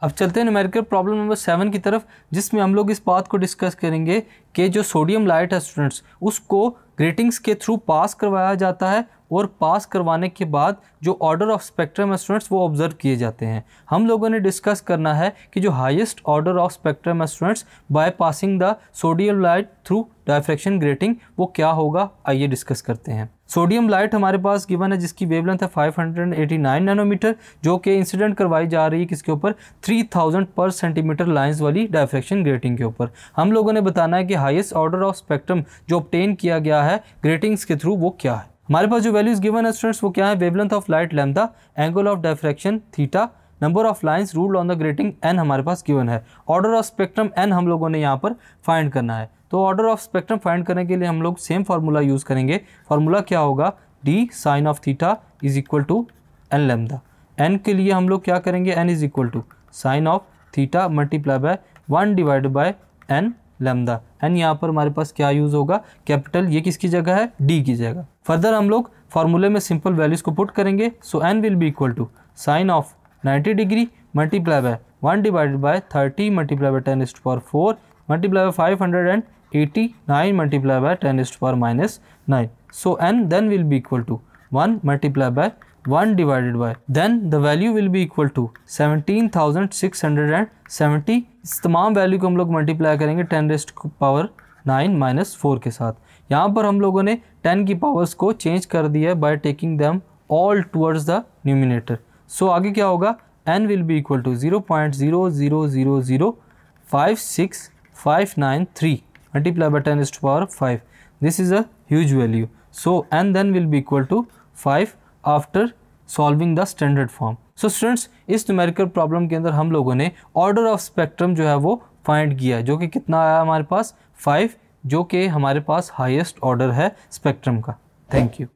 अब चलते हैं न्यूमेरिकल प्रॉब्लम नंबर 7 की तरफ, जिसमें हम लोग इस बात को डिस्कस करेंगे कि जो सोडियम लाइट है स्टूडेंट्स, उसको ग्रेटिंग्स के थ्रू पास करवाया जाता है और पास करवाने के बाद जो ऑर्डर ऑफ स्पेक्ट्रम है स्टूडेंट्स वो ऑब्जर्व किए जाते हैं। हम लोगों ने डिस्कस करना है कि जो हाईएस्ट ऑर्डर ऑफ स्पेक्ट्रम है students by passing the sodium light through diffraction grating वो क्या होगा, आइए डिस्कस करते हैं। सोडियम लाइट हमारे पास गिवन है जिसकी वेवलेंथ है 589 नैनोमीटर, जो कि इंसिडेंट करवाई जा रही है किसके ऊपर, 3000 पर सेंटीमीटर लाइंस वाली डायफ्रैक्शन ग्रेटिंग के ऊपर। हम लोगों ने बताना है कि हाईएस्ट ऑर्डर ऑफ स्पेक्ट्रम जो ऑब्टेन किया गया है ग्रेटिंग्स के थ्रू वो क्या है। हमारे पास जो वैल्यूज गिवन है स्टूडेंट्स वो क्या है, wavelength of light lambda, angle of diffraction theta, number of lines ruled on the grating N हमारे पास गिवन है, ऑर्डर ऑफ स्पेक्ट्रम एन हम लोगों ने यहाँ पर फाइंड करना है। तो ऑर्डर ऑफ स्पेक्ट्रम फाइंड करने के लिए हम लोग सेम फार्मूला यूज़ करेंगे। फार्मूला क्या होगा, D sine of theta is equal to N lambda. N के लिए हम लोग क्या करेंगे, N is equal to sine of theta multiply by 1 divided by N lambda. N यहाँ पर हमारे पास क्या यूज़ होगा, कैपिटल, ये किसकी जगह है, डी की जगह। फर्दर हम लोग फार्मूले में सिंपल वैल्यूज़ को पुट करेंगे। So n will be equal to sine of 90 degree multiply by 1 divided by 30 multiply by 10⁴ multiply by 589 multiply by 10⁻⁹ so n then will be equal to 1 multiplied by 1 divided by, then the value will be equal to 17,670। इस तमाम value को हम लोग multiply करेंगे 10⁻⁹ के साथ। यहाँ पर हम लोगों ने 10 की पावर्स को चेंज कर दिया है by taking them all towards the numerator. So आगे क्या होगा, n will be equal to 0.000056593 multiplied by 10⁵ this is a huge value, so n then will be equal to 5 after solving the standard form। so students, इस numerical problem के अंदर हम लोगों ने order of spectrum जो है वो find किया है, जो कि कितना आया हमारे पास 5, जो कि हमारे पास हाईएस्ट ऑर्डर है स्पेक्ट्रम का। Thank you.